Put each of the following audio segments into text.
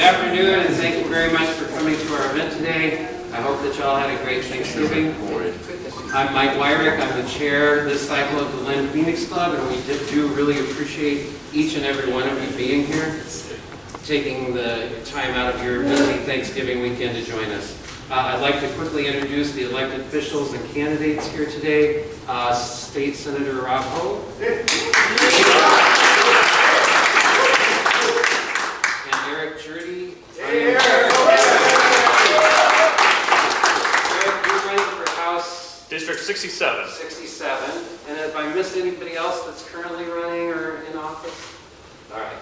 afternoon, and thank you very much for coming to our event today. I hope that y'all had a great Thanksgiving. I'm Mike Wyrick. I'm the chair this cycle of the Lynn Phoenix Club, and we do really appreciate each and every one of you being here, taking the time out of your busy Thanksgiving weekend to join us. I'd like to quickly introduce the elected officials and candidates here today. State Senator Rob Hogue. District 67. 67. And if I missed anybody else that's currently running or in office? All right.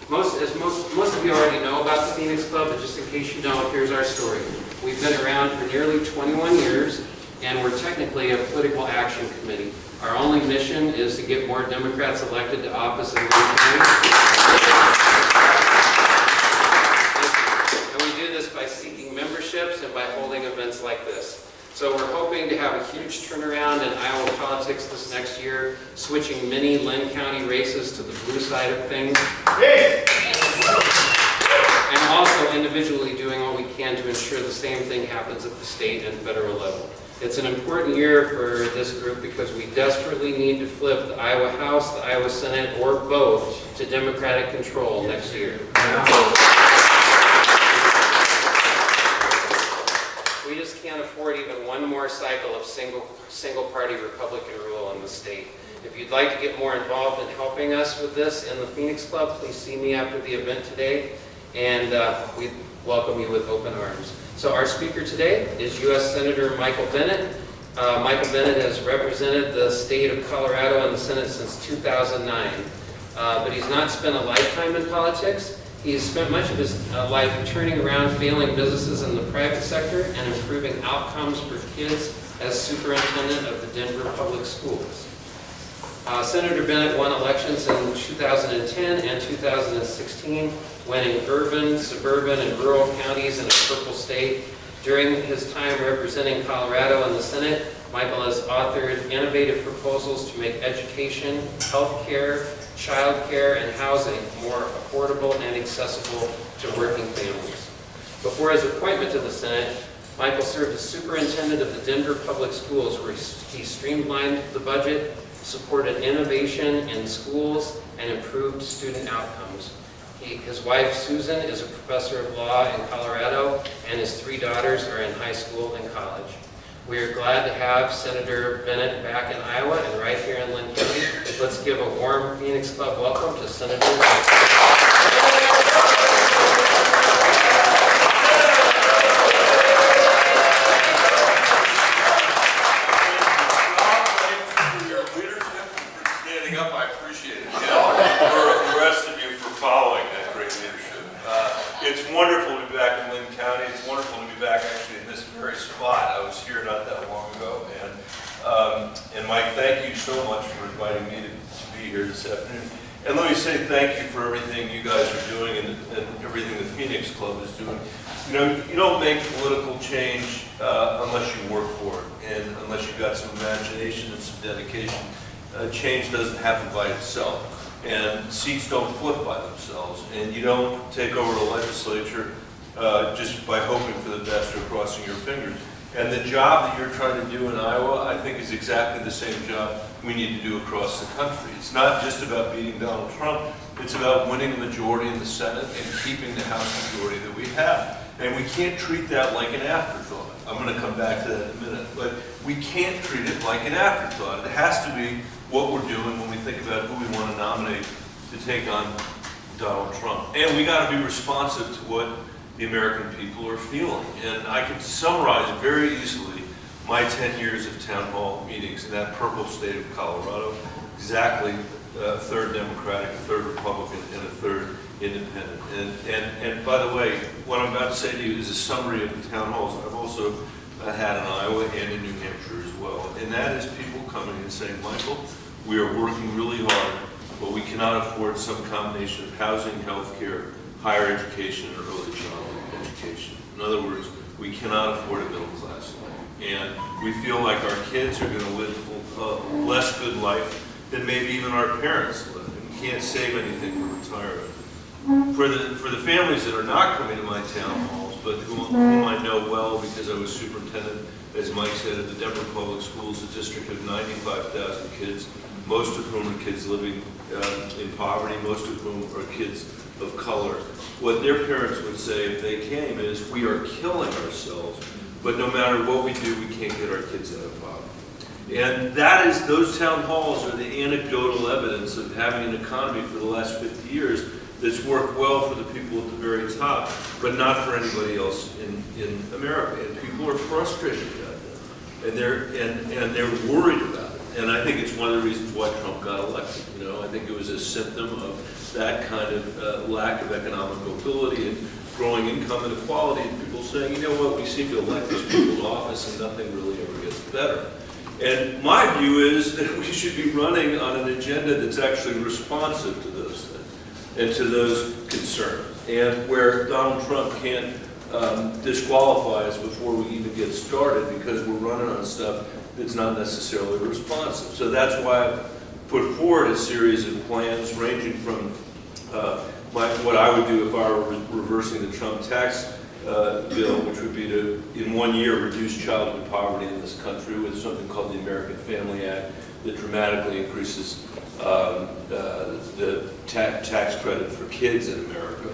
Most of you already know about the Phoenix Club, but just in case you don't, here's our story. We've been around for nearly 21 years, and we're technically a political action committee. Our only mission is to get more Democrats elected to office in Lynn County. And we do this by seeking memberships and by holding events like this. So we're hoping to have a huge turnaround in Iowa politics this next year, switching many Lynn County races to the blue side of things. And also individually doing what we can to ensure the same thing happens at the state and federal level. It's an important year for this group because we desperately need to flip the Iowa House, the Iowa Senate, or both to Democratic control next year. We just can't afford even one more cycle of single-party Republican rule in the state. If you'd like to get more involved in helping us with this in the Phoenix Club, please see me after the event today, and we welcome you with open arms. So our speaker today is U.S. Senator Michael Bennet. Michael Bennet has represented the state of Colorado in the Senate since 2009, but he's not spent a lifetime in politics. He's spent much of his life turning around failing businesses in the private sector and improving outcomes for kids as superintendent of the Denver Public Schools. Senator Bennet won elections in 2010 and 2016, winning urban, suburban, and rural counties in a purple state. During his time representing Colorado in the Senate, Michael has authored innovative proposals to make education, health care, child care, and housing more affordable and accessible to working families. Before his appointment to the Senate, Michael served as superintendent of the Denver Public Schools, where he streamlined the budget, supported innovation in schools, and improved student outcomes. His wife, Susan, is a professor of law in Colorado, and his 3 daughters are in high school and college. We are glad to have Senator Bennet back in Iowa and right here in Lynn County. Let's give a warm Phoenix Club welcome to Senator Bennet. It's wonderful to be back in Lynn County. It's wonderful to be back actually in this very spot. I was here not that long ago. And Mike, thank you so much for inviting me to be here this afternoon. And let me say thank you for everything you guys are doing and everything the Phoenix Club is doing. You know, you don't make political change unless you work for it and unless you've got some imagination and some dedication. Change doesn't happen by itself. And seats don't flip by themselves, and you don't take over the legislature just by hoping for the best or crossing your fingers. And the job that you're trying to do in Iowa, I think, is exactly the same job we need to do across the country. It's not just about beating Donald Trump, it's about winning a majority in the Senate and keeping the House majority that we have. And we can't treat that like an afterthought. I'm going to come back to that in a minute, but we can't treat it like an afterthought. It has to be what we're doing when we think about who we want to nominate to take on Donald Trump. And we got to be responsive to what the American people are feeling. And I can summarize very easily my 10 years of town hall meetings in that purple state of Colorado, exactly a third Democratic, a third Republican, and a third independent. And by the way, what I'm about to say to you is a summary of the town halls I've also had in Iowa and in New Hampshire as well. And that is people coming and saying, Michael, we are working really hard, but we cannot afford some combination of housing, health care, higher education, and early childhood education. In other words, we cannot afford a middle class life. And we feel like our kids are going to live a less good life than maybe even our parents live. And we can't save anything for retirement. For the families that are not coming to my town halls, but whom I know well because I was superintendent, as Mike said, at the Denver Public Schools, a district of 95,000 kids, most of whom are kids living in poverty, most of whom are kids of color. What their parents would say if they came is, we are killing ourselves, but no matter what we do, we can't get our kids out of poverty. And that is, those town halls are the anecdotal evidence of having an economy for the last 50 years that's worked well for the people at the very top, but not for anybody else in America. And people are frustrated about that, and they're worried about it. And I think it's one of the reasons why Trump got elected. You know, I think it was a symptom of that kind of lack of economic mobility and growing income inequality, and people saying, you know what, we seem to elect these people to office and nothing really ever gets better. And my view is that we should be running on an agenda that's actually responsive to those things and to those concerns, and where Donald Trump can't disqualify us before we even get started because we're running on stuff that's not necessarily responsive. So that's why I put forward a series of plans ranging from what I would do if I were reversing the Trump tax bill, which would be to, in 1 year, reduce childhood poverty in this country with something called the American Family Act that dramatically increases the tax credit for kids in America.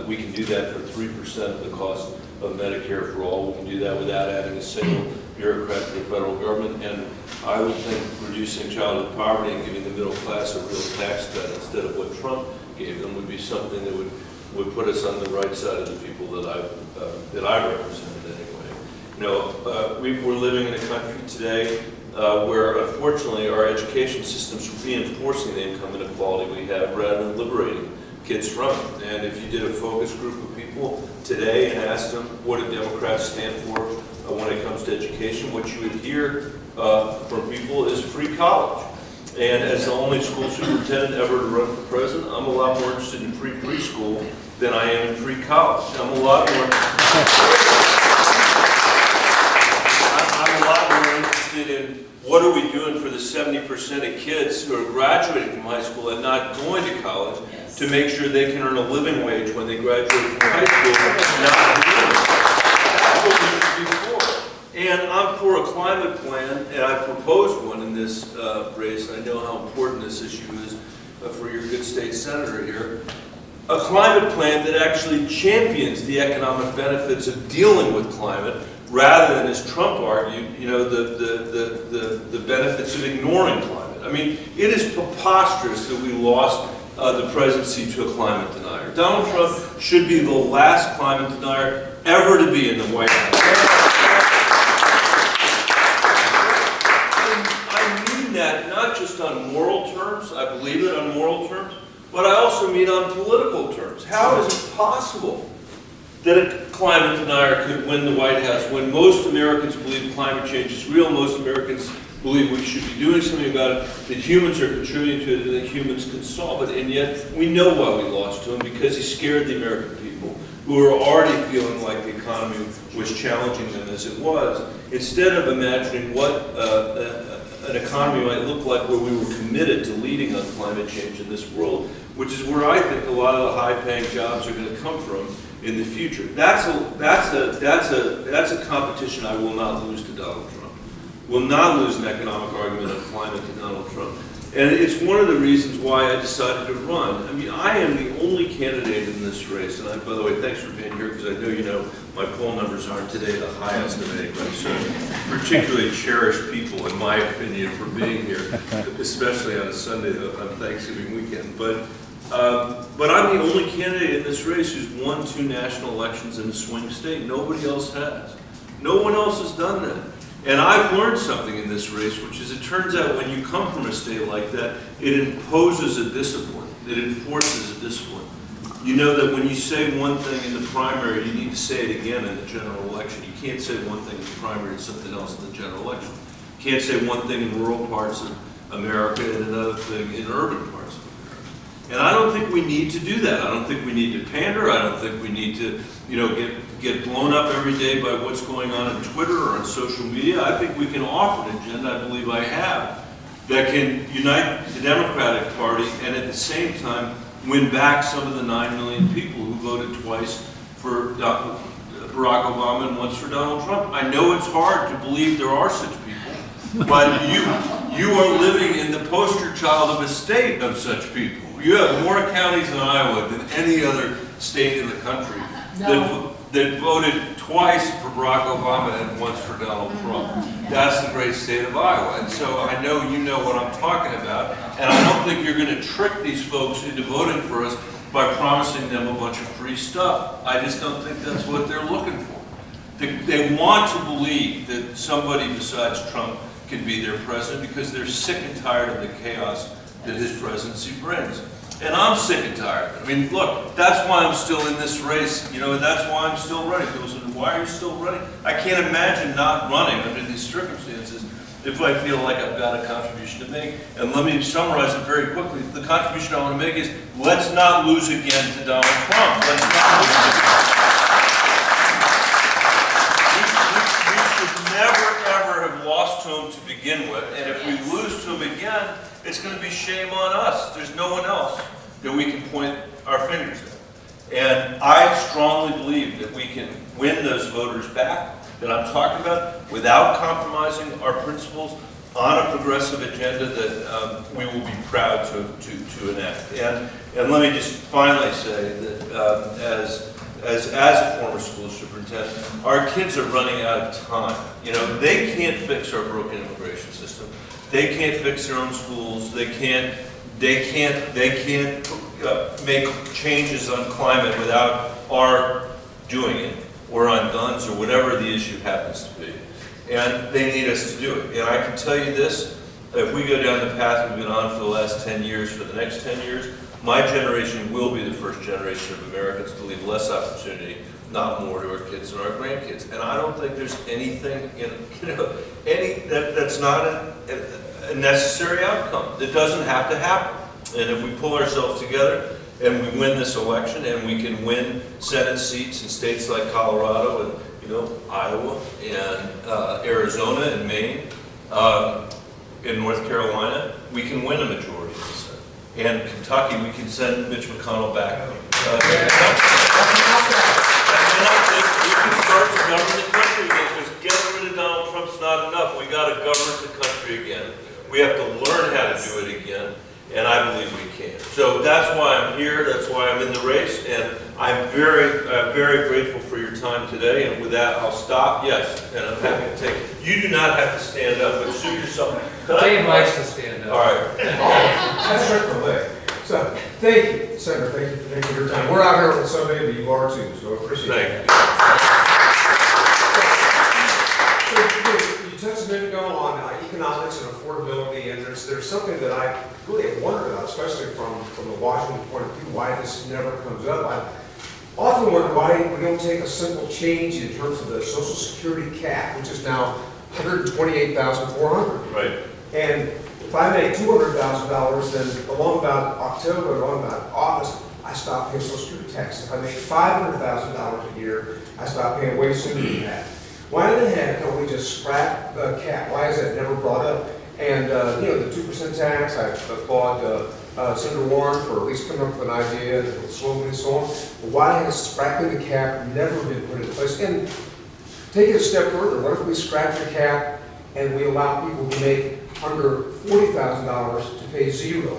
We can do that for 3% of the cost of Medicare for all. We can do that without adding a single bureaucrat to the federal government. And I would think reducing childhood poverty and giving the middle class a real tax cut instead of what Trump gave them would be something that would put us on the right side of the people that I represented anyway. You know, we're living in a country today where unfortunately our education system's reinforcing the income inequality we have rather than liberating kids from it. And if you did a focus group of people today and asked them what do Democrats stand for when it comes to education, what you would hear from people is free college. And as the only school superintendent ever to run for president, I'm a lot more interested in free preschool than I am in free college. I'm a lot more interested in what are we doing for the 70% of kids who are graduating from high school and not going to college to make sure they can earn a living wage when they graduate from high school. That's what we should be for. And I'm for a climate plan, and I proposed one in this race, and I know how important this issue is for your good state senator here. A climate plan that actually champions the economic benefits of dealing with climate, rather than, as Trump argued, you know, the benefits of ignoring climate. I mean, it is preposterous that we lost the presidency to a climate denier. Donald Trump should be the last climate denier ever to be in the White House. That not just on moral terms, I believe it on moral terms, but I also mean on political terms. How is it possible that a climate denier could win the White House when most Americans believe climate change is real, most Americans believe we should be doing something about it, that humans are contributing to it, and that humans can solve it, and yet we know why we lost to him, because he scared the American people who are already feeling like the economy was challenging them as it was, instead of imagining what an economy might look like where we were committed to leading on climate change in this world, which is where I think a lot of the high-paying jobs are going to come from in the future. That's a competition I will not lose to Donald Trump. Will not lose an economic argument on climate to Donald Trump. And it's one of the reasons why I decided to run. I mean, I am the only candidate in this race, and by the way, thanks for being here, because I know you know my poll numbers aren't today the highest of anybody, so particularly cherished people, in my opinion, for being here, especially on a Sunday on Thanksgiving weekend. But I'm the only candidate in this race who's won 2 national elections in a swing state. Nobody else has. No one else has done that. And I've learned something in this race, which is it turns out when you come from a state like that, it imposes a discipline. It enforces a discipline. You know that when you say one thing in the primary, you need to say it again in the general election. You can't say one thing in the primary and something else in the general election. You can't say one thing in rural parts of America and another thing in urban parts of America. And I don't think we need to do that. I don't think we need to pander. I don't think we need to, you know, get blown up every day by what's going on Twitter or on social media. I think we can offer an agenda, I believe I have, that can unite the Democratic Party and at the same time win back some of the 9 million people who voted twice for Barack Obama and once for Donald Trump. I know it's hard to believe there are such people, but you are living in the poster child of a state of such people. You have more counties in Iowa than any other state in the country that voted twice for Barack Obama and once for Donald Trump. That's the great state of Iowa. And so I know you know what I'm talking about, and I don't think you're going to trick these folks into voting for us by promising them a bunch of free stuff. I just don't think that's what they're looking for. They want to believe that somebody besides Trump can be their president because they're sick and tired of the chaos that his presidency brings. And I'm sick and tired. I mean, look, that's why I'm still in this race. You know, that's why I'm still running. People say, why are you still running? I can't imagine not running under these circumstances if I feel like I've got a contribution to make. And let me summarize it very quickly. The contribution I want to make is, let's not lose again to Donald Trump. Let's not lose again. We should never, ever have lost to him to begin with. And if we lose to him again, it's going to be shame on us. There's no one else that we can point our fingers at. And I strongly believe that we can win those voters back that I'm talking about without compromising our principles on a progressive agenda that we will be proud to enact. And let me just finally say that as a former school superintendent, our kids are running out of time. You know, they can't fix our broken immigration system. They can't fix their own schools. They can't make changes on climate without our doing it, or on guns, or whatever the issue happens to be. And they need us to do it. And I can tell you this, if we go down the path we've been on for the last 10 years, for the next 10 years, my generation will be the first generation of Americans to leave less opportunity, not more, to our kids and our grandkids. And I don't think there's anything that's not a necessary outcome. It doesn't have to happen. And if we pull ourselves together and we win this election, and we can win Senate seats in states like Colorado and Iowa and Arizona and Maine, in North Carolina, we can win a majority of the Senate. And Kentucky, we can send Mitch McConnell back. We can start to govern the country again, because getting rid of Donald Trump's not enough. We got to govern the country again. We have to learn how to do it again, and I believe we can. So that's why I'm here. That's why I'm in the race, and I'm very grateful for your time today. And with that, I'll stop. Yes, and I'm happy to take. You do not have to stand up, but suit yourself. Dave likes to stand up. All right. That's right for leg. So, thank you, Senator. Thank you for taking your time. We're out here on Sunday, but you are too, so I appreciate it. Thank you. You touched a minute ago on economics and affordability, and there's something that I really have wondered about, especially from the Washington point of view, why this never comes up. I often wonder why we don't take a simple change in terms of the Social Security cap, which is now $128,400. Right. And if I make $200,000, then along about October, along about August, I stop paying Social Security tax. If I make $500,000 a year, I stop paying way sooner than that. Why in the heck don't we just scrap the cap? Why is that never brought up? And the 2% tax, I applaud Senator Warren for at least coming up with an idea and slowly and so on. But why has scrapping the cap never been put in place? And take it a step further. What if we scrap the cap and we allow people to make under $40,000 to pay zero?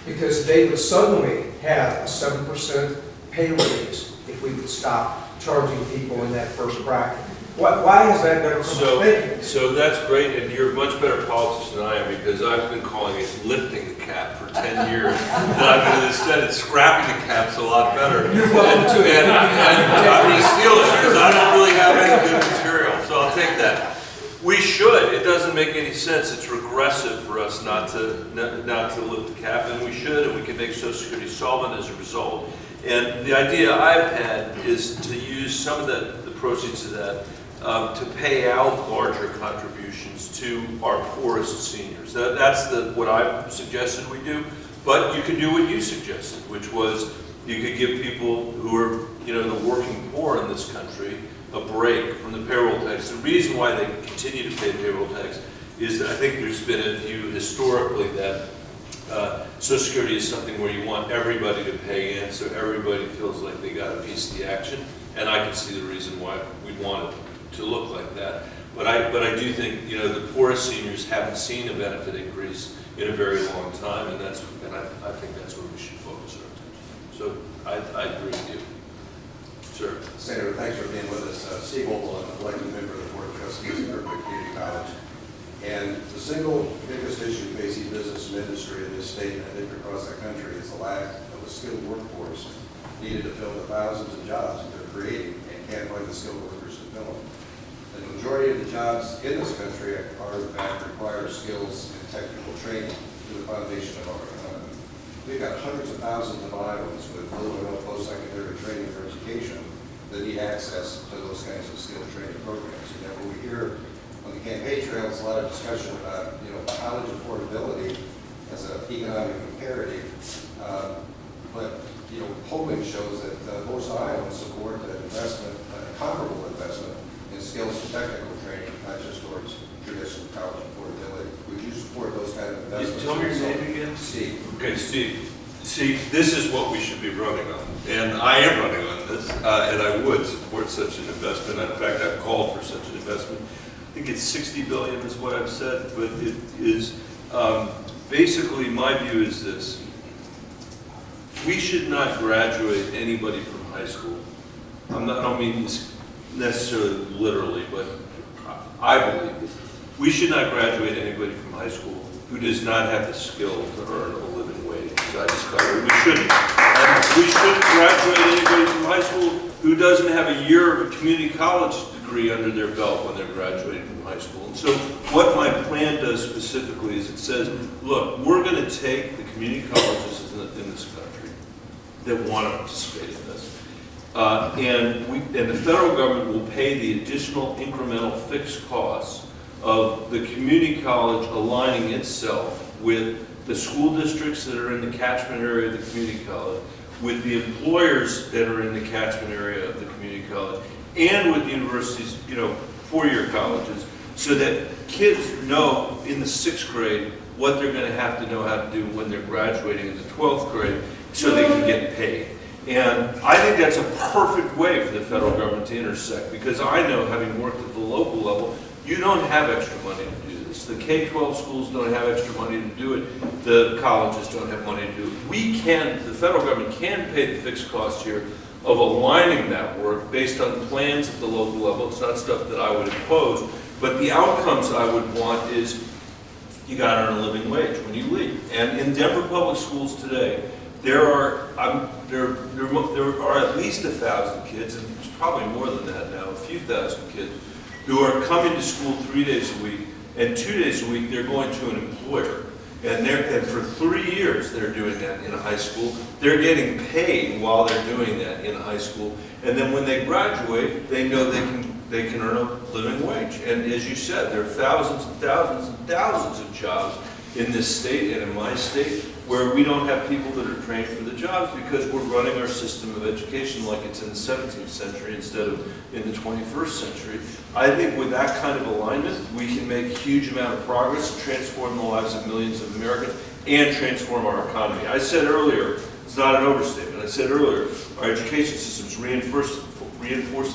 Because they would suddenly have a 7% pay raise if we would stop charging people in that first bracket. Why has that never come up? So that's great, and you're a much better politician than I am, because I've been calling it lifting the cap for 10 years. And I've been instead scrapping the cap's a lot better. And I'm going to steal it because I don't really have any good material, so I'll take that. We should. It doesn't make any sense. It's regressive for us not to lift the cap, and we should, and we can make Social Security solvent as a result. And the idea I've had is to use some of the proceeds of that to pay out larger contributions to our poorest seniors. That's what I've suggested we do. But you could do what you suggested, which was you could give people who are, the working poor in this country a break from the payroll tax. The reason why they continue to pay payroll tax is that I think there's been a view historically that Social Security is something where you want everybody to pay in, so everybody feels like they got a piece of the action. And I can see the reason why we'd want it to look like that. But I do think, you know, the poorest seniors haven't seen a benefit increase in a very long time, and I think that's where we should focus our attention. So I agree with you. Sir. Senator, thanks for being with us. Steve Opel, I'm an elected member of the Board of Trustees at Berkeley Community College. And the single biggest issue facing business and industry in this state and I think across the country is the lack of a skilled workforce needed to fill the thousands of jobs that they're creating and can't find the skilled workers to fill them. The majority of the jobs in this country are, in fact, require skills and technical training to the foundation of our economy. We've got hundreds of thousands of Iowans with little or no post-secondary training or education that need access to those kinds of skilled training programs. You know, when we hear on the campaign trail, there's a lot of discussion about, you know, college affordability as an economic imperative. But, you know, polling shows that most Iowans support an investment, a comparable investment in skills and technical training, not just towards traditional college affordability. Would you support those kind of investments? Tell me your name again? Steve. Okay, Steve. See, this is what we should be running on, and I am running on this, and I would support such an investment. In fact, I've called for such an investment. I think it's $60 billion is what I've said, but it is, basically my view is this. We should not graduate anybody from high school. I don't mean this necessarily literally, but I believe this. We should not graduate anybody from high school who does not have the skill to earn a living wage. I discovered we shouldn't. And we shouldn't graduate anybody from high school who doesn't have a year of a community college degree under their belt when they're graduating from high school. And so what my plan does specifically is it says, look, we're going to take the community colleges in this country that want to participate in this. And the federal government will pay the additional incremental fixed costs of the community college aligning itself with the school districts that are in the catchment area of the community college, with the employers that are in the catchment area of the community college, and with the universities, you know, four-year colleges, so that kids know in the 6th grade what they're going to have to know how to do when they're graduating in the 12th grade so they can get paid. And I think that's a perfect way for the federal government to intersect, because I know, having worked at the local level, you don't have extra money to do this. The K-12 schools don't have extra money to do it. The colleges don't have money to do it. We can, the federal government can pay the fixed cost here of aligning that work based on plans at the local level. It's not stuff that I would impose, but the outcomes I would want is you got to earn a living wage when you leave. And in Denver public schools today, there are at least 1,000 kids, and it's probably more than that now, a few thousand kids, who are coming to school 3 days a week, and 2 days a week they're going to an employer. And for 3 years they're doing that in a high school. They're getting paid while they're doing that in a high school. And then when they graduate, they know they can earn a living wage. And as you said, there are thousands and thousands and thousands of jobs in this state and in my state where we don't have people that are trained for the jobs because we're running our system of education like it's in the 17th century instead of in the 21st century. I think with that kind of alignment, we can make a huge amount of progress, transform the lives of millions of Americans, and transform our economy. I said earlier, it's not an overstatement, I said earlier, our education system's reinforcing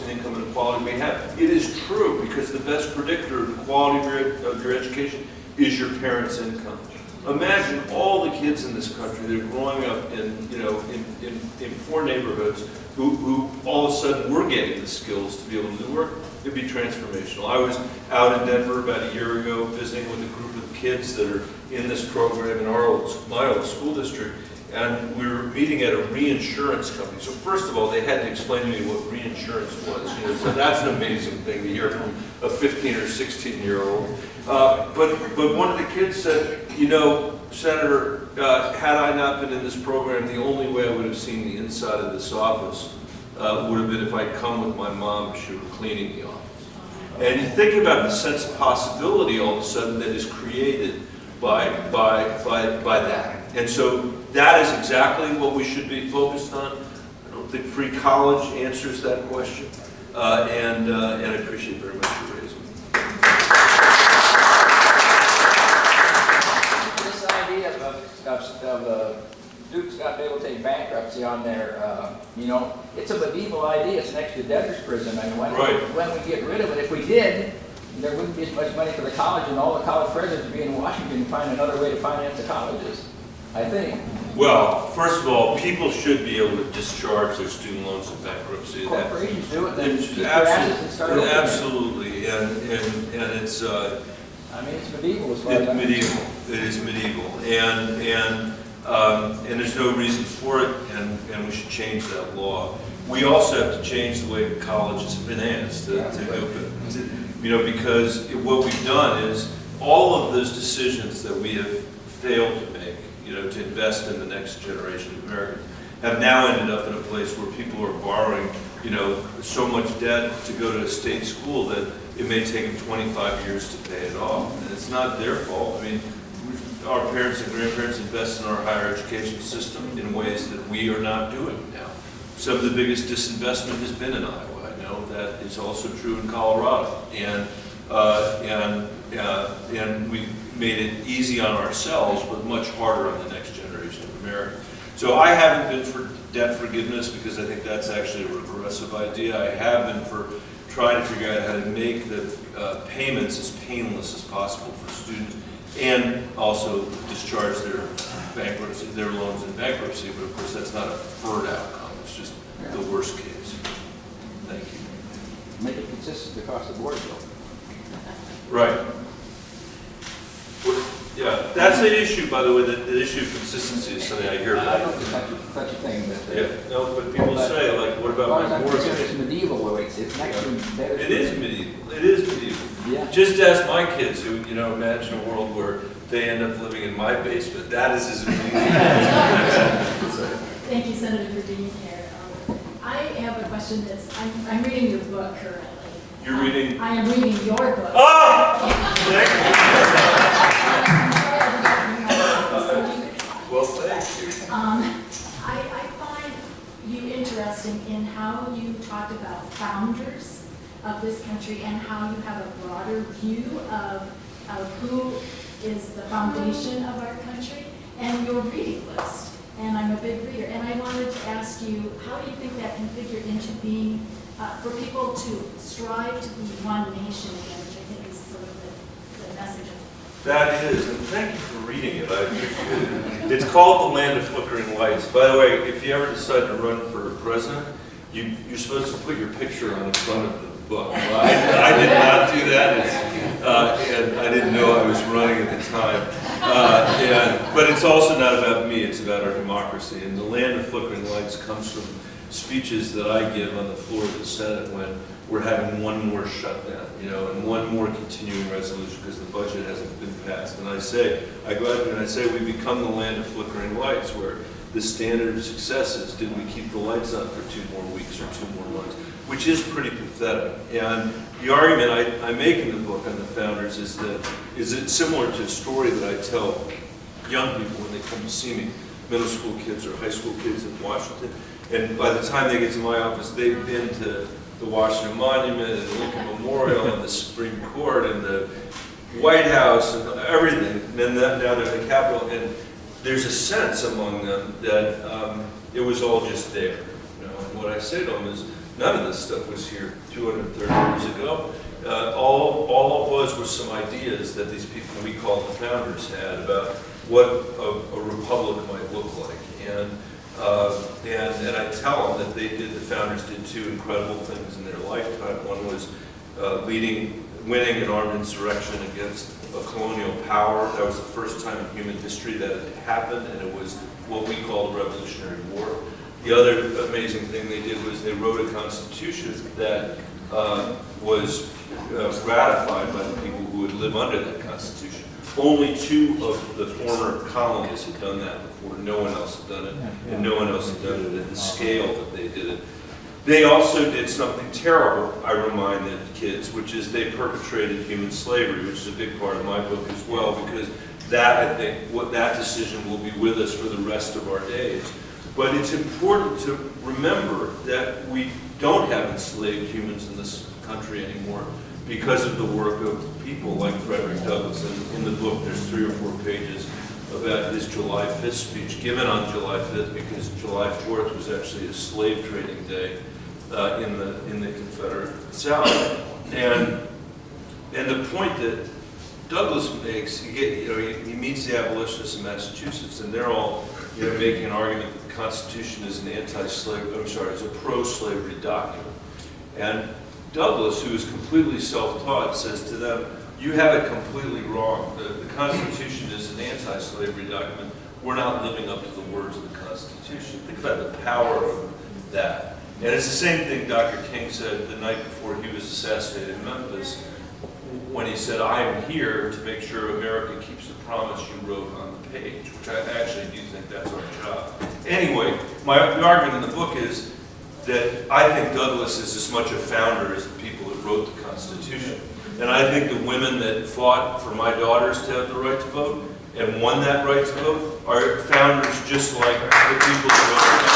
the income inequality we have. It is true, because the best predictor of the quality of your education is your parents' income. Imagine all the kids in this country that are growing up in poor neighborhoods who all of a sudden were getting the skills to be able to do work. It'd be transformational. I was out in Denver about a year ago visiting with a group of kids that are in this program in my old school district, and we were meeting at a reinsurance company. So first of all, they had to explain to me what reinsurance was. You know, so that's an amazing thing to hear from a 15 or 16-year-old. But one of the kids said, you know, Senator, had I not been in this program, the only way I would have seen the inside of this office would have been if I'd come with my mom and she were cleaning the office. And you think about the sense of possibility all of a sudden that is created by that. And so that is exactly what we should be focused on. I don't think free college answers that question. And I appreciate very much your raising it. This idea of Duke's got to be able to take bankruptcy on their, it's a medieval idea. It's next to debtor's prison. I mean, when we get rid of it, if we did, there wouldn't be as much money for the college, and all the college presidents would be in Washington to find another way to finance the colleges, I think. Well, first of all, people should be able to discharge their student loans in bankruptcy. Corporations do it, then keep their assets and start over again. Absolutely, and it's, I mean, it's medieval as far as it's I'm medieval. concerned. It is medieval, and there's no reason for it, and we should change that law. We also have to change the way college is financed, because what we've done is all of those decisions that we have failed to make, to invest in the next generation of Americans, have now ended up in a place where people are borrowing, so much debt to go to a state school that it may take them 25 years to pay it off. And it's not their fault. I mean, our parents and grandparents invest in our higher education system in ways that we are not doing now. Some of the biggest disinvestment has been in Iowa. I know that is also true in Colorado. And we've made it easy on ourselves, but much harder on the next generation of Americans. So I haven't been for debt forgiveness because I think that's actually a regressive idea. I have been for trying to figure out how to make the payments as painless as possible for students, and also discharge their bankruptcy, their loans in bankruptcy. But of course, that's not a preferred outcome. It's just the worst case. Thank you. Make it consistent across the board, though. Right. Yeah, that's an issue, by the way. The issue of consistency is something I hear I don't about. think such a thing, but. Yeah, no, but people say, like, what As far about as my I'm mortgage? concerned, it's medieval, though. It's next to debtor's It is prison. medieval. It is medieval. Yeah. Just ask my kids who, imagine a world where they end up living in my basement. That is as medieval. Thank you, Senator, for being here. I have a question I'm reading your book currently. You're reading? I am reading your book. Oh! Thank you. Well, thank you. I find you interesting in how you talked about founders of this country and how you have a broader view of who is the foundation of our country and your reading list. And I'm a big reader. And I wanted to ask you, how do you think that can figure into being, for people to strive to be one nation again, which I think is sort of the message of That is, and thank you for reading it. I appreciate it. It's called The Land of Flickering Lights. By the way, if you ever decide to run for president, you're supposed to put your picture on the front of the book. Well, I did not do that, and I didn't know I was running at the time. But it's also not about me, it's about our democracy. And The Land of Flickering Lights comes from speeches that I give on the floor of the Senate when we're having one more shutdown, and one more continuing resolution because the budget hasn't been passed. And I go out there and I say, we become the land of flickering lights, where the standard of success is, did we keep the lights on for 2 more weeks or 2 more months, which is pretty pathetic. And the argument I make in the book on the founders is it similar to a story that I tell young people when they come to see me, middle school kids or high school kids in Washington. And by the time they get to my office, they've been to the Washington Monument and the Lincoln Memorial and the Supreme Court and the White House and everything. And then now they're in the Capitol, and there's a sense among them that it was all just there. And what I say to them is, none of this stuff was here 230 years ago. All it was were some ideas that these people we call the founders had about what a republic might look like. And I tell them that the founders did 2 incredible things in their lifetime. One was winning an armed insurrection against a colonial power. That was the first time in human history that it happened, and it was what we call the Revolutionary War. The other amazing thing they did was they wrote a constitution that was ratified by the people who would live under that constitution. Only 2 of the former colonies had done that before. No one else had done it, and no one else had done it at the scale that they did it. They also did something terrible, I remind the kids, which is they perpetrated human slavery, which is a big part of my book as well, because that, I think, that decision will be with us for the rest of our days. But it's important to remember that we don't have enslaved humans in this country anymore because of the work of people like Frederick Douglass. And in the book, there's 3 or 4 pages about his July 5th speech, given on July 5th, because July 4th was actually a slave trading day in the Confederate South. And the point that Douglas makes, he meets the abolitionists in Massachusetts, and they're all making an argument that the Constitution is an is a pro-slavery document. And Douglas, who is completely self-taught, says to them, you have it completely wrong. The Constitution is an anti-slavery document. We're not living up to the words of the Constitution. Think about the power of that. And it's the same thing Dr. King said the night before he was assassinated in Memphis, when he said, I am here to make sure America keeps the promise you wrote on the page, which I actually do think that's our job. Anyway, the argument in the book is that I think Douglas is as much a founder as the people that wrote the Constitution. And I think the women that fought for my daughters to have the right to vote and won that right to vote are founders just like the people that wrote it.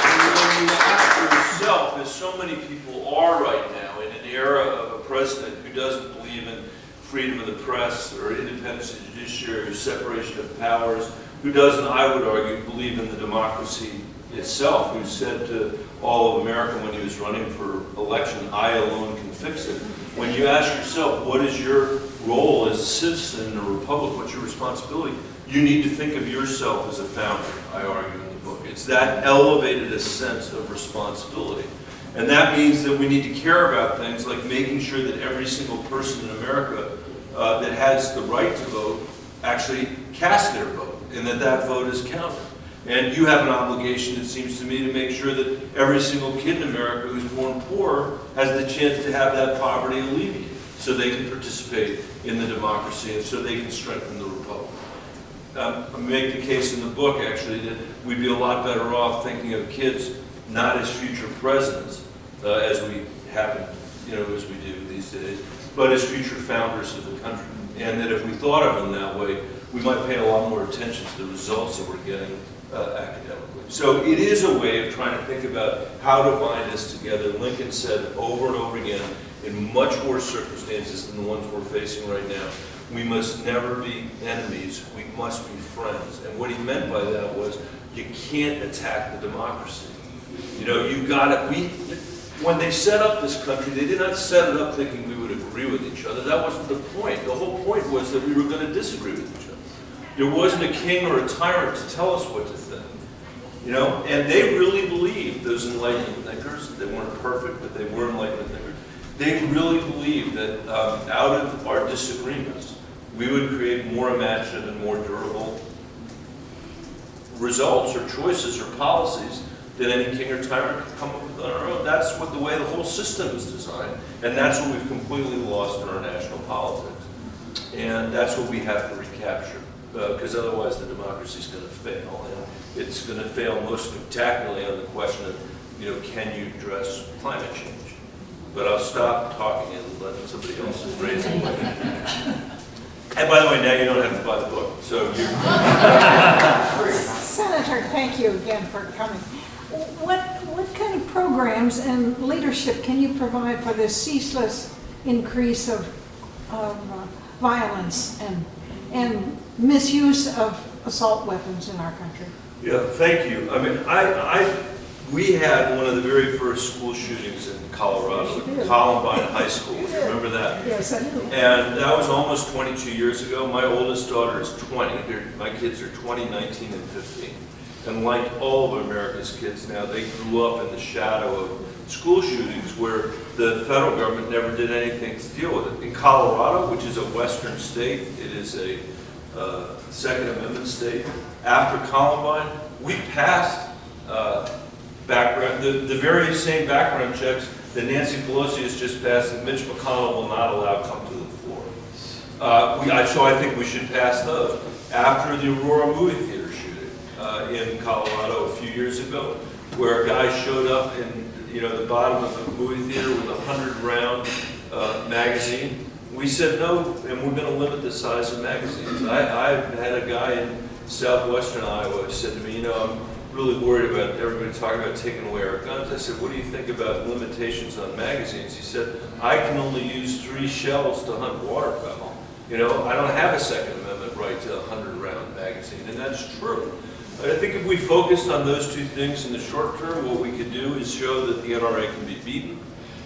And when you ask for yourself, as so many people are right now in an era of a president who doesn't believe in freedom of the press or independence of the judiciary or separation of powers, who doesn't, I would argue, believe in the democracy itself, who said to all of America when he was running for election, I alone can fix it. When you ask yourself, what is your role as a citizen in a republic, what's your responsibility, you need to think of yourself as a founder, I argue in the book. It's that elevated a sense of responsibility. And that means that we need to care about things like making sure that every single person in America that has the right to vote actually casts their vote, and that that vote is counted. And you have an obligation, it seems to me, to make sure that every single kid in America who's born poor has the chance to have that poverty alleviated so they can participate in the democracy and so they can strengthen the republic. I make the case in the book, actually, that we'd be a lot better off thinking of kids not as future presidents, as we happen, as we do these days, but as future founders of the country. And that if we thought of them that way, we might pay a lot more attention to the results that we're getting academically. So it is a way of trying to think about how to bind us together. Lincoln said over and over again, in much worse circumstances than the ones we're facing right now, we must never be enemies, we must be friends. And what he meant by that was, you can't attack the democracy. You've got it. When they set up this country, they did not set it up thinking we would agree with each other. That wasn't the point. The whole point was that we were going to disagree with each other. There wasn't a king or a tyrant to tell us what to think. And they really believed, those Enlightenment thinkers, they weren't perfect, but they were Enlightenment thinkers, they really believed that out of our disagreements, we would create more imaginative and more durable results or choices or policies than any king or tyrant could come up with on our own. That's the way the whole system is designed, and that's what we've completely lost in our national politics. And that's what we have to recapture, because otherwise the democracy is going to fail, and it's going to fail most spectacularly on the question of, can you address climate change? But I'll stop talking and let somebody else raise it. And by the way, now you don't have to buy the book, so you. Senator, thank you again for coming. What kind of programs and leadership can you provide for this ceaseless increase of violence and misuse of assault weapons in our country? Yeah, thank you. I mean, we had one of the very first school shootings in Colorado, Columbine High School. You remember that? Yes, I do. And that was almost 22 years ago. My oldest daughter is 20. My kids are 20, 19, and 15. And like all of America's kids now, they grew up in the shadow of school shootings where the federal government never did anything to deal with it. In Colorado, which is a western state, it is a Second Amendment state. After Columbine, we passed the very same background checks that Nancy Pelosi has just passed that Mitch McConnell will not allow come to the floor. So I think we should pass those. After the Aurora movie theater shooting in Colorado a few years ago, where a guy showed up in the bottom of the movie theater with a 100-round magazine, we said no, and we're going to limit the size of magazines. I had a guy in southwestern Iowa who said to me, I'm really worried about everybody talking about taking away our guns. I said, what do you think about limitations on magazines? He said, I can only use 3 shells to hunt waterfowl. I don't have a Second Amendment. write a 100-round magazine, and that's true. I think if we focused on those two things in the short term, what we could do is show that the NRA can be beaten,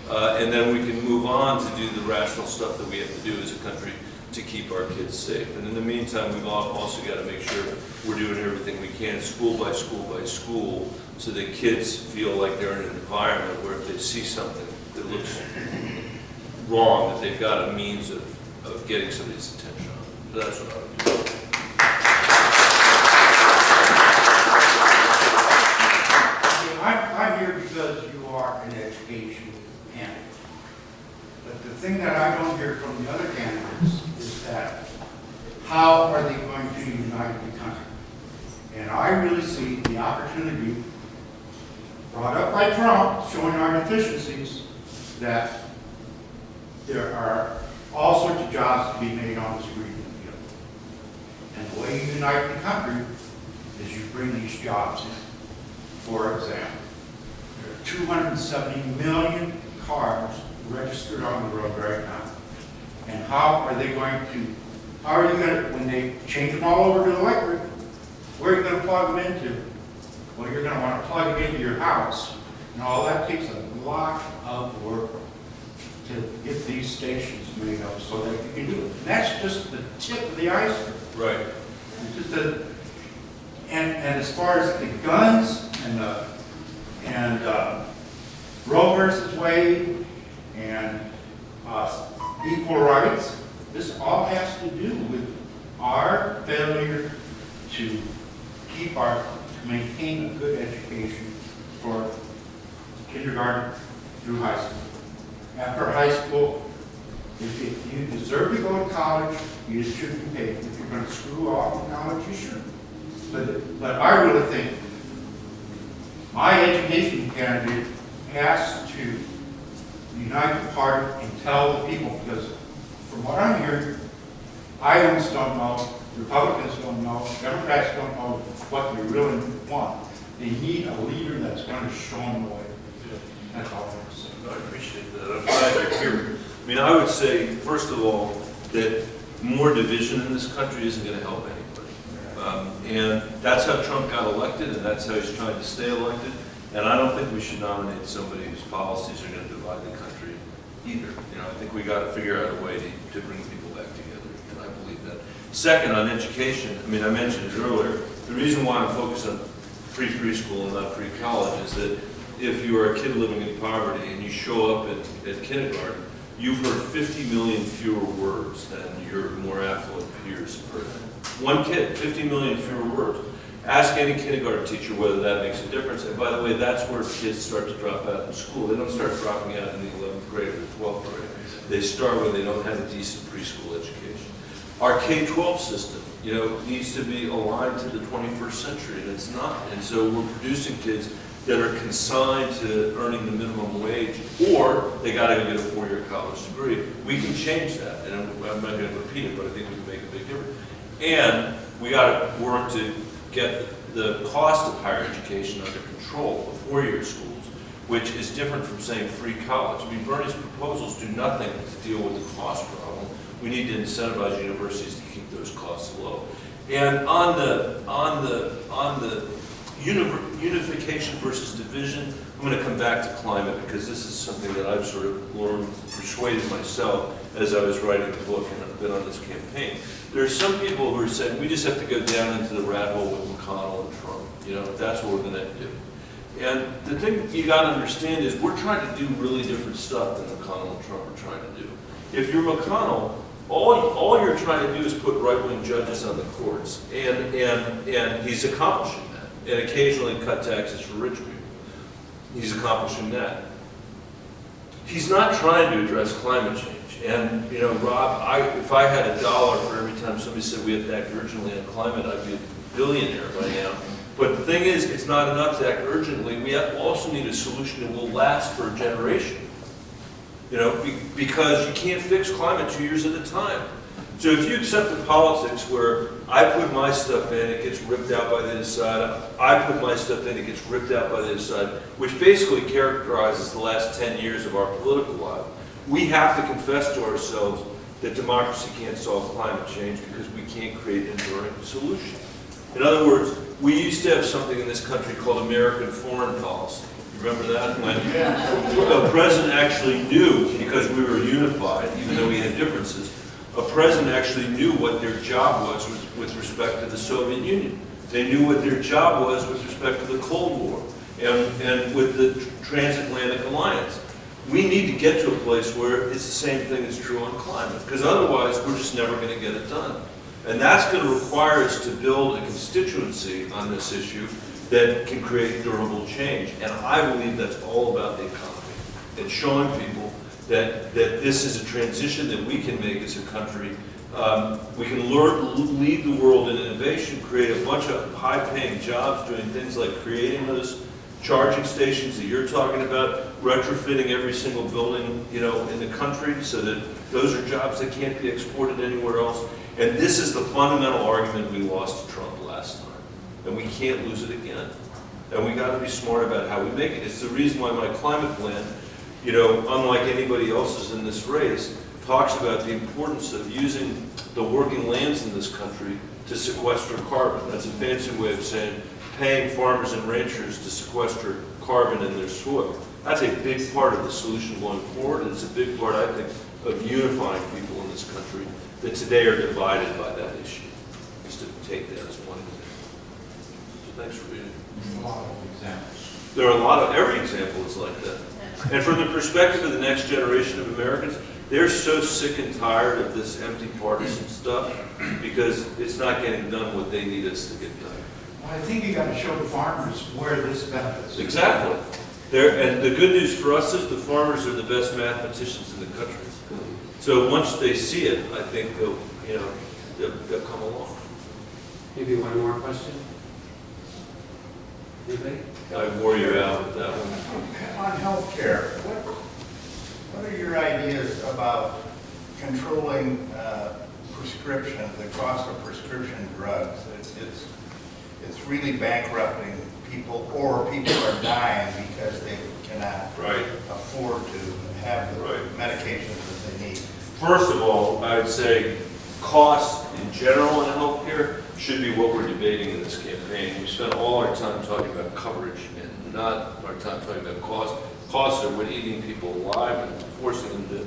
and then we can move on to do the rational stuff that we have to do as a country to keep our kids safe. And in the meantime, we've also got to make sure we're doing everything we can, school by school by school, so that kids feel like they're in an environment where if they see something that looks wrong, that they've got a means of getting somebody's attention on it. So that's what I would do. I'm here because you are an education candidate. But the thing that I don't hear from the other candidates is that how are they going to unite the country? And I really see the opportunity brought up by Trump, showing our deficiencies, that there are all sorts of jobs to be made on the street and the field. And the way you unite the country is you bring these jobs in. For example, there are 270 million cars registered on the road right now. And how are you going to, when they change them all over to electric, where are you going to plug them into? Well, you're going to want to plug it into your house. And all that takes a lot of work to get these stations made up so that you can do it. And that's just the tip of the iceberg. Right. It's just and as far as the guns and Roe versus Wade and equal rights, this all has to do with our failure to maintain a good education for kindergarten through high school. After high school, if you deserve to go to college, you should be paid. If you're going to screw off in college, you should. But I really think my education candidate has to unite the party and tell the people, because from what I'm hearing, Iowans don't know, Republicans don't know, Democrats don't know what they really want. They need a leader that's going to show them the way. That's all I have to say. I appreciate that. I'm glad you're here. I mean, I would say, first of all, that more division in this country isn't going to help anybody. And that's how Trump got elected, and that's how he's trying to stay elected. And I don't think we should nominate somebody whose policies are going to divide the country either. You know, I think we got to figure out a way to bring people back together, and I believe that. Second, on education, I mean, I mentioned it earlier. The reason why I'm focused on pre-preschool and not pre-college is that if you are a kid living in poverty and you show up at kindergarten, you've heard 50 million fewer words than your more affluent peers have heard. One kid, 50 million fewer words. Ask any kindergarten teacher whether that makes a difference. And by the way, that's where kids start to drop out in school. They don't start dropping out in the 11th grade or the 12th grade. They start when they don't have a decent preschool education. Our K-12 system, you know, needs to be aligned to the 21st century, and it's not. And so we're producing kids that are consigned to earning the minimum wage, or they got to go get a four-year college degree. We can change that, and I'm not going to repeat it, but I think we can make a big difference. And we got to work to get the cost of higher education under control of four-year schools, which is different from saying free college. I mean, Bernie's proposals do nothing to deal with the cost problem. We need to incentivize universities to keep those costs low. And on the unification versus division, I'm going to come back to climate because this is something that I've sort of learned, persuaded myself as I was writing the book and I've been on this campaign. There are some people who are saying we just have to go down into the rat hole with McConnell and Trump. You know, that's what we're going to do. And the thing you got to understand is we're trying to do really different stuff than McConnell and Trump are trying to do. If you're McConnell, all you're trying to do is put right-wing judges on the courts, and he's accomplishing that. And occasionally cut taxes for rich people. He's accomplishing that. He's not trying to address climate change. And, you know, Rob, if I had $1 for every time somebody said we have to act urgently on climate, I'd be a billionaire by now. But the thing is, it's not enough to act urgently. We also need a solution that will last for a generation. You know, because you can't fix climate 2 years at a time. So if you accept the politics where I put my stuff in, it gets ripped out by the other side, I put my stuff in, it gets ripped out by the other side, which basically characterizes the last 10 years of our political life, we have to confess to ourselves that democracy can't solve climate change because we can't create enduring solutions. In other words, we used to have something in this country called American foreign policy. You remember that? When a president actually knew, because we were unified, even though we had differences, a president actually knew what their job was with respect to the Soviet Union. They knew what their job was with respect to the Cold War and with the transatlantic alliance. We need to get to a place where it's the same thing is true on climate, because otherwise we're just never going to get it done. And that's going to require us to build a constituency on this issue that can create durable change. And I believe that's all about the economy and showing people that this is a transition that we can make as a country. We can lead the world in innovation, create a bunch of high-paying jobs doing things like creating those charging stations that you're talking about, retrofitting every single building, you know, in the country, so that those are jobs that can't be exported anywhere else. And this is the fundamental argument we lost to Trump last time, and we can't lose it again. And we got to be smart about how we make it. It's the reason why my climate plan, you know, unlike anybody else's in this race, talks about the importance of using the working lands in this country to sequester carbon. That's a fancy way of saying paying farmers and ranchers to sequester carbon in their soil. That's a big part of the solution going forward, and it's a big part, I think, of unifying people in this country that today are divided by that issue. Just to take that as one example. So thanks for being here. A lot of examples. There are a lot of, every example is like that. And from the perspective of the next generation of Americans, they're so sick and tired of this empty partisan stuff because it's not getting done what they need us to get done. Well, I think you got to show the farmers where this benefits. Exactly. And the good news for us is the farmers are the best mathematicians in the country. So once they see it, I think they'll, you know, they'll come along. Maybe one more question? Anybody? I wore you out with that one. On healthcare, what are your ideas about controlling prescription, the cost of prescription drugs? It's really bankrupting people, or people are dying because they cannot afford to have the medications that they need. First of all, I would say costs in general in healthcare should be what we're debating in this campaign. We spent all our time talking about coverage and not our time talking about cost. Costs are what eating people alive and forcing them to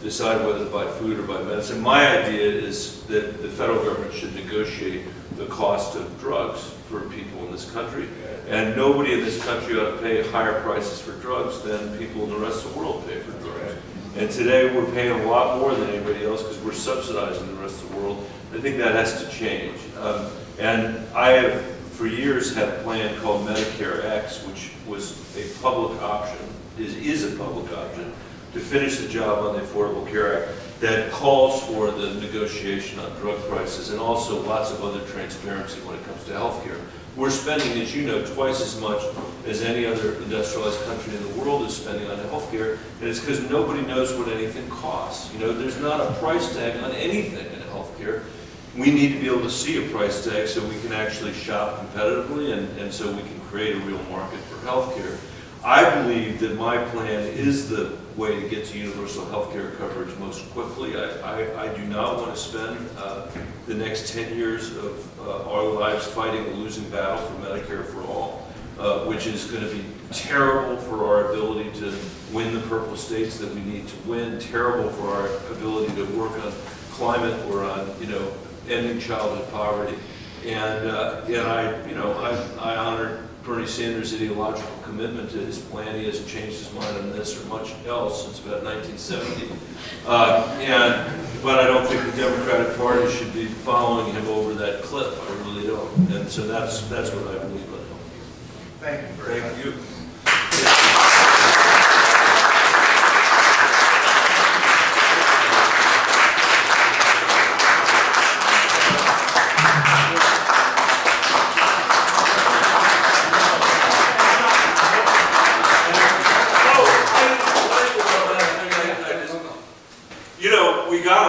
decide whether to buy food or buy medicine. My idea is that the federal government should negotiate the cost of drugs for people in this country. And nobody in this country ought to pay higher prices for drugs than people in the rest of the world pay for drugs. And today we're paying a lot more than anybody else because we're subsidizing the rest of the world. I think that has to change. And I have, for years, had a plan called Medicare X, which was a public option, is a public option, to finish the job on the Affordable Care Act that calls for the negotiation on drug prices and also lots of other transparency when it comes to health care. We're spending, as you know, twice as much as any other industrialized country in the world is spending on health care, and it's because nobody knows what anything costs. You know, there's not a price tag on anything in health care. We need to be able to see a price tag so we can actually shop competitively and so we can create a real market for health care. I believe that my plan is the way to get to universal health care coverage most quickly. I do not want to spend the next 10 years of our lives fighting a losing battle for Medicare for all, which is going to be terrible for our ability to win the purple states that we need to win, terrible for our ability to work on climate or on, you know, ending childhood poverty. And I honor Bernie Sanders' ideological commitment to his plan. He hasn't changed his mind on this or much else since about 1970. But I don't think the Democratic Party should be following him over that cliff. I really don't. And so that's what I believe in. Thank you very much. Thank you.